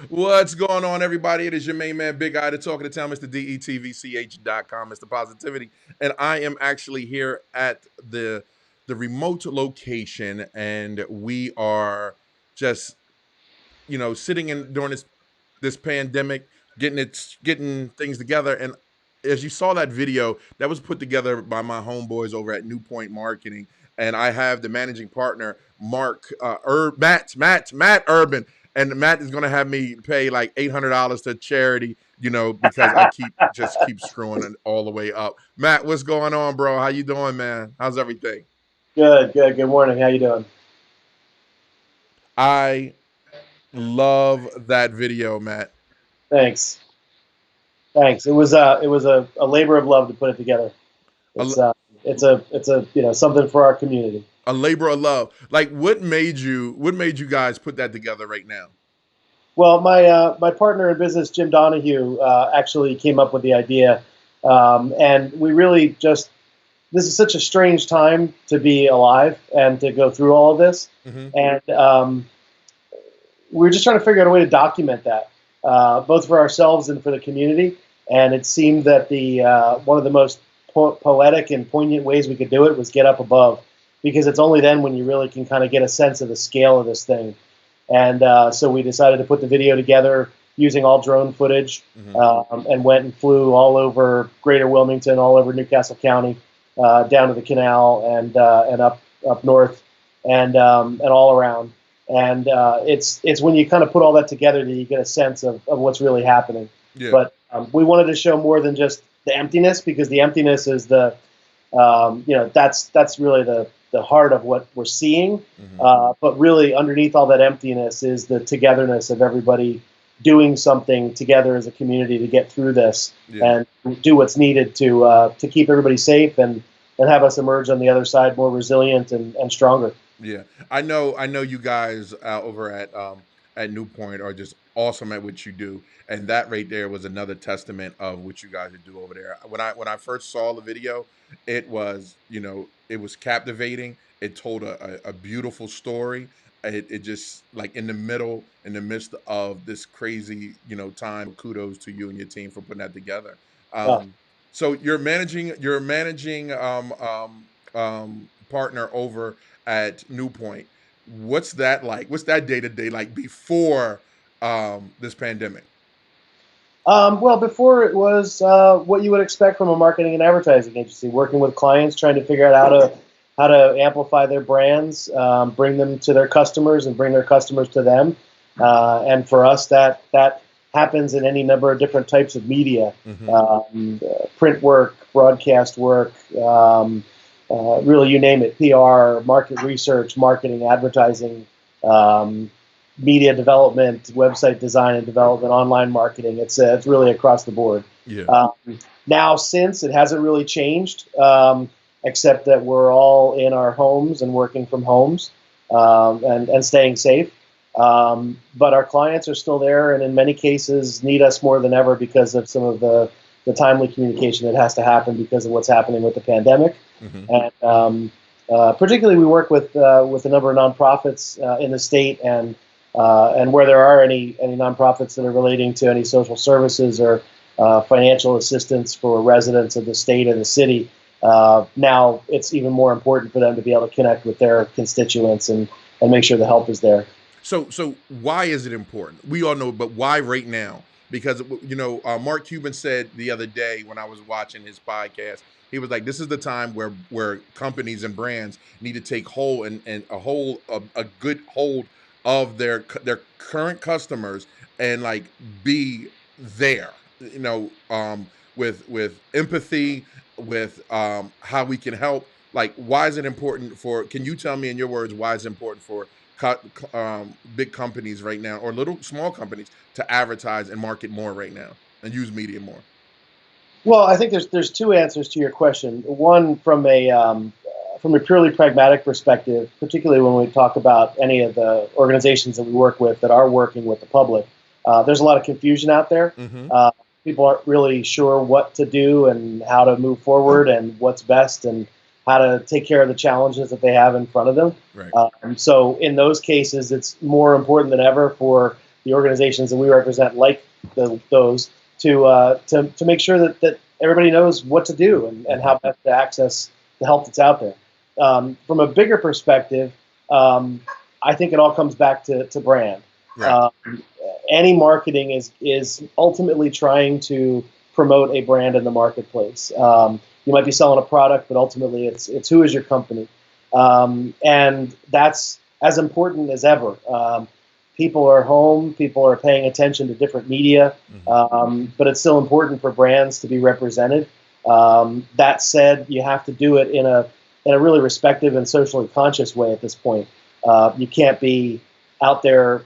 What's going on, everybody? It is your main man, Big Eye, the talk of the town, Mr. DETVCH.com, Mr. Positivity. And I am actually here at the remote location, and we are just, sitting in during this pandemic, getting things together. And as you saw that video, that was put together by my homeboys over at New Point Marketing, and I have the managing partner, Matt Urban, and Matt is going to have me pay like $800 to charity, because I keep screwing it all the way up. Matt, what's going on, bro? How you doing, man? How's everything? Good, good. Good morning. How you doing? I love that video, Matt. Thanks. Thanks. It was a labor of love to put it together. A, It's uh it's a something for our community. a labor of love. Like, what made you guys put that together right now? Well, my partner in business, Jim Donahue, actually came up with the idea, and we really just this is such a strange time to be alive and to go through all of this, Hmm. and we were just trying to figure out a way to document that, both for ourselves and for the community. And it seemed that the one of the most poetic and poignant ways we could do it was get up above, because it's only then when you really can kind of get a sense of the scale of this thing. And so we decided to put the video together using all drone footage, Hmm. and went and flew all over Greater Wilmington, all over Newcastle County, down to the canal, and up north, and all around. And it's when you kind of put all that together that you get a sense of what's really happening. Yeah. But we wanted to show more than just the emptiness, because the emptiness is that's really the heart of what we're seeing. Hmm. But really, underneath all that emptiness is the togetherness of everybody doing something together as a community to get through this Yeah. and do what's needed to keep everybody safe and have us emerge on the other side more resilient and stronger. Yeah. I know you guys over at Newpoint are just awesome at what you do. And that right there was another testament of what you guys do over there. When I first saw the video, it was captivating. It told a beautiful story. It just, like, in the midst of this crazy, time. Kudos to you and your team for putting that together. Uh, So you're managing partner over at Newpoint. What's that like? What's that day to day like before this pandemic? well, before it was what you would expect from a marketing and advertising agency, working with clients, trying to figure out how to amplify their brands, bring them to their customers, and bring their customers to them. And for us, that happens in any number of different types of media, Hmm. print work, broadcast work, really you name it, PR, market research, marketing, advertising, um, media development, website design and development, online marketing. It's really across the board. Yeah. Um, Now, since it hasn't really changed, except that we're all in our homes and working from homes, and staying safe. But our clients are still there, and in many cases need us more than ever because of some of the timely communication that has to happen because of what's happening with the pandemic. Hmm. And particularly, we work with a number of nonprofits in the state, and where there are any nonprofits that are relating to any social services or financial assistance for residents of the state and the city. Now it's even more important for them to be able to connect with their constituents and make sure the help is there. So why is it important? We all know, but why right now? Because Mark Cuban said the other day when I was watching his podcast, he was like, "This is the time where companies and brands need to take hold and a good hold of their current customers, and, like, be there, with empathy, with how we can help. Like, why is it important for? Can you tell me in your words why it's important for big companies right now, or little small companies, to advertise and market more right now and use media more? Well, I think there's two answers to your question. One from a purely pragmatic perspective, particularly when we talk about any of the organizations that we work with that are working with the public. There's a lot of confusion out there. Hmm. Uh, People aren't really sure what to do and how to move forward and what's best and how to take care of the challenges that they have in front of them. Right. So in those cases, it's more important than ever for the organizations that we represent, like those, to make sure that everybody knows what to do and how best to access the help that's out there. From a bigger perspective, I think it all comes back to brand. Right. Any marketing is ultimately trying to promote a brand in the marketplace. You might be selling a product, but ultimately it's who is your company, and that's as important as ever. People are home, people are paying attention to different media, but it's still important for brands to be represented. That said, you have to do it in a really respectful and socially conscious way at this point. You can't be out there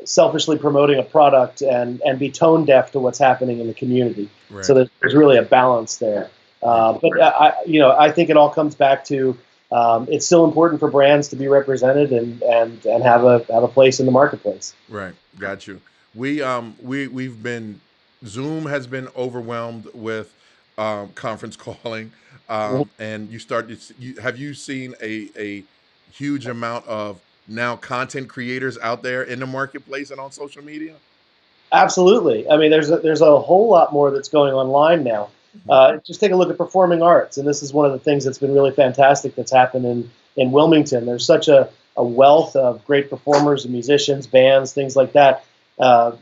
selfishly promoting a product and be tone deaf to what's happening in the community. Right. So there's really a balance there. But I think it all comes back to it's still important for brands to be represented and have a place in the marketplace. Right. Got you. We've been Zoom has been overwhelmed with conference calling, and have you seen a huge amount of now content creators out there in the marketplace and on social media? Absolutely. I mean, there's a whole lot more that's going online now. Just take a look at performing arts, and this is one of the things that's been really fantastic that's happened in Wilmington. There's such a wealth of great performers and musicians, bands, things like that.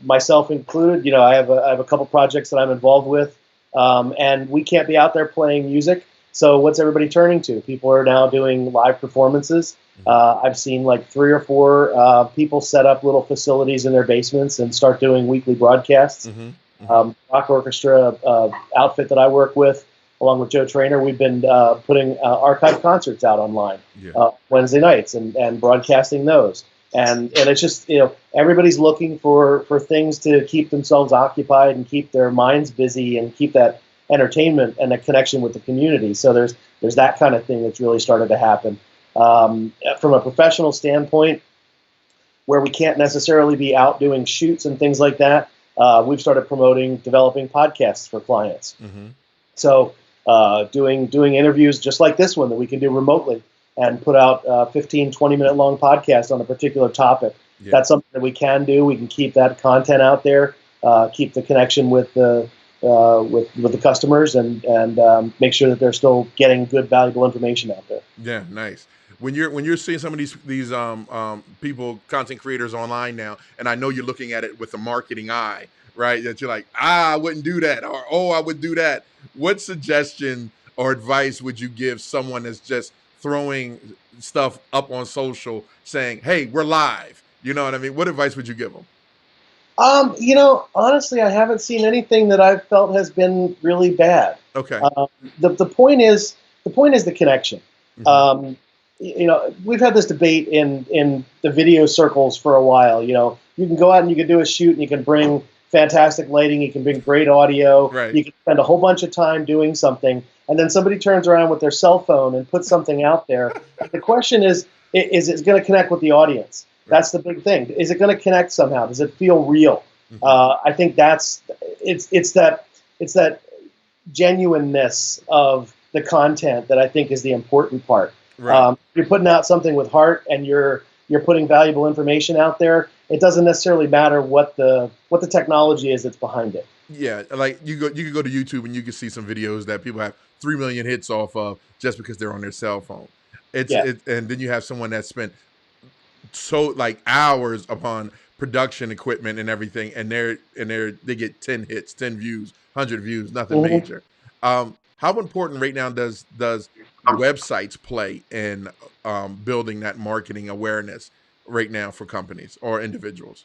Myself included. I have a couple projects that I'm involved with, and we can't be out there playing music. So what's everybody turning to? People are now doing live performances. I've seen like 3 or 4 people set up little facilities in their basements and start doing weekly broadcasts. Rock Orchestra outfit that I work with, along with Joe Trainer, we've been putting archive concerts out online Wednesday nights and broadcasting those. And it's just, everybody's looking for things to keep themselves occupied and keep their minds busy and keep that entertainment and a connection with the community. So there's that kind of thing that's really started to happen. From a professional standpoint, where we can't necessarily be out doing shoots and things like that, we've started developing podcasts for clients. So doing interviews just like this one that we can do remotely and put out 15, 20-minute long podcasts on a particular topic. Yeah. That's something that we can do. We can keep that content out there, keep the connection with the customers, and make sure that they're still getting good, valuable information out there. Yeah, nice. When you're seeing some of these people, content creators online now, and I know you're looking at it with a marketing eye, right? That you're like, I wouldn't do that, or I would do that. What suggestion or advice would you give someone that's just throwing stuff up on social, saying, "Hey, we're live"? You know what I mean? What advice would you give them? Honestly, I haven't seen anything that I've felt has been really bad. Okay. The point is the connection. We've had this debate in the video circles for a while. You can go out and you can do a shoot and you can bring fantastic lighting, you can bring great audio, right. You can spend a whole bunch of time doing something, and then somebody turns around with their cell phone and puts something out there. The question is it going to connect with the audience? Right. That's the big thing. Is it going to connect somehow? Does it feel real? I think it's that genuineness of the content that I think is the important part. Right. You're putting out something with heart, and you're putting valuable information out there. It doesn't necessarily matter what the technology is that's behind it. Yeah, like you can go to YouTube and you can see some videos that people have 3 million hits off of just because they're on their cell phone. And then you have someone that spent hours upon production equipment and everything, and they get 10 hits, 10 views, 100 views, nothing major. How important right now does websites play in building that marketing awareness right now for companies or individuals?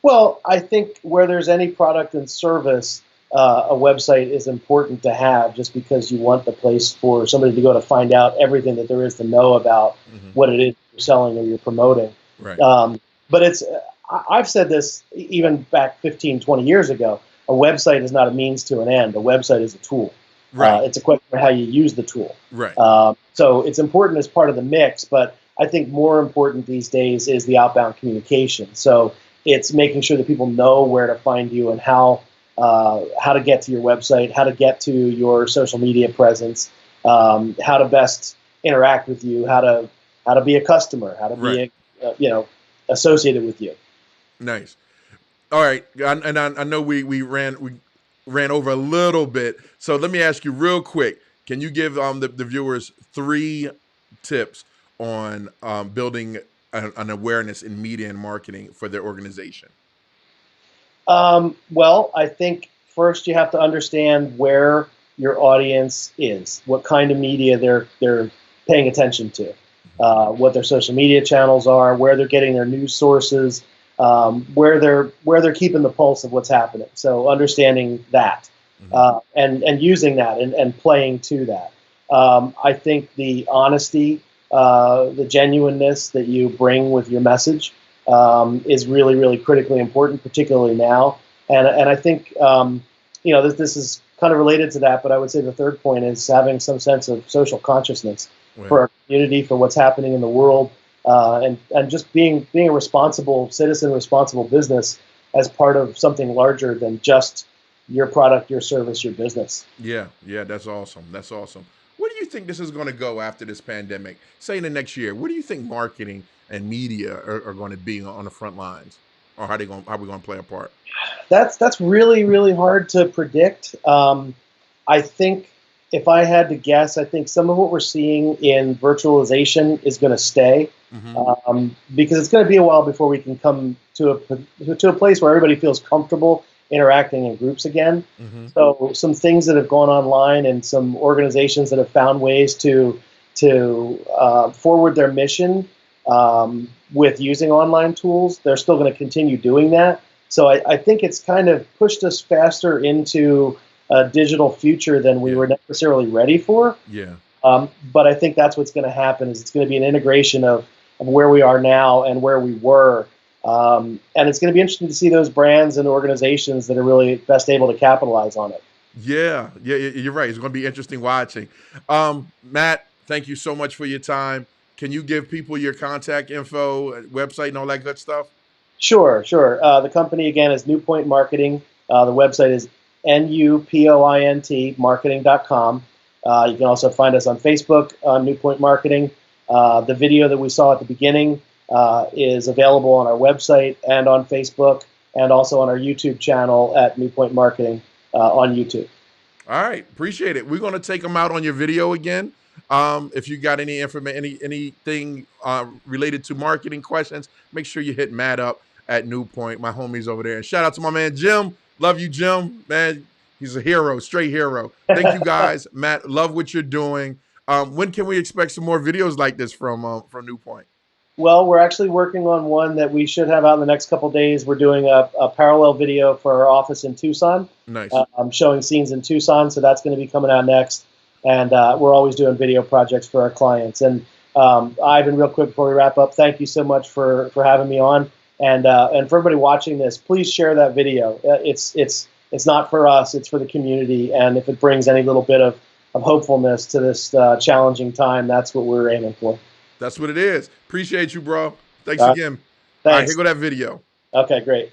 Well, I think where there's any product and service, a website is important to have, just because you want the place for somebody to go to find out everything that there is to know about what it is you're selling or you're promoting. Right. But I've said this even back 15, 20 years ago, a website is not a means to an end. A website is a tool. Right. It's a question of how you use the tool. Right. So it's important as part of the mix, but I think more important these days is the outbound communication. So it's making sure that people know where to find you and how to get to your website, how to get to your social media presence, how to best interact with you, how to be a customer, how to be associated with you. Nice. All right, I know we ran over a little bit, so let me ask you real quick. Can you give the viewers 3 tips on building an awareness in media and marketing for their organization? Well, I think first you have to understand where your audience is, what kind of media they're paying attention to, what their social media channels are, where they're getting their news sources, where they're keeping the pulse of what's happening. So understanding that, Mm-hmm. and using that and playing to that. I think the honesty, the genuineness that you bring with your message is really, really critically important, particularly now. And I think this is kind of related to that, but I would say the third point is having some sense of social consciousness for Right. our community, for what's happening in the world, and just being a responsible citizen, responsible business as part of something larger than just your product, your service, your business. Yeah, yeah, that's awesome. That's awesome. Where do you think this is going to go after this pandemic? Say in the next year, where do you think marketing and media are going to be on the front lines, or how we going to play a part? That's really, really hard to predict. I think if I had to guess, I think some of what we're seeing in virtualization is going to stay, Mm-hmm. because it's going to be a while before we can come to a place where everybody feels comfortable interacting in groups again. Mm-hmm. So some things that have gone online and some organizations that have found ways to forward their mission, with using online tools, they're still going to continue doing that. So I think it's kind of pushed us faster into a digital future than we Yeah, were necessarily ready for. yeah, But I think that's what's going to happen is it's going to be an integration of where we are now and where we were. And it's going to be interesting to see those brands and organizations that are really best able to capitalize on it. yeah, yeah. You're right. It's going to be interesting watching. Matt, thank you so much for your time. Can you give people your contact info, website, and all that good stuff? Sure, sure. The company again is Newpoint Marketing. The website is NUPOINT marketing.com. You can also find us on Facebook on Newpoint Marketing. The video that we saw at the beginning is available on our website and on Facebook, and also on our YouTube channel at Newpoint Marketing on YouTube. All right, appreciate it. We're gonna take them out on your video again. If you got any information, anything related to marketing questions, make sure you hit Matt up at New Point. My homies over there. And shout out to my man Jim. Love you, Jim. Man, he's a hero, straight hero. Thank you guys, Matt. Love what you're doing. When can we expect some more videos like this from New Point? Well, we're actually working on one that we should have out in the next couple days. We're doing a parallel video for our office in Tucson. Nice. I'm showing scenes in Tucson, so that's going to be coming out next. And we're always doing video projects for our clients. And Ivan, real quick before we wrap up, thank you so much for having me on. And for everybody watching this, please share that video. It's not for us; it's for the community. And if it brings any little bit of hopefulness to this challenging time, that's what we're aiming for. That's what it is. Appreciate you, bro. Thanks All right, again. All right, here thanks. go that video. Okay, great.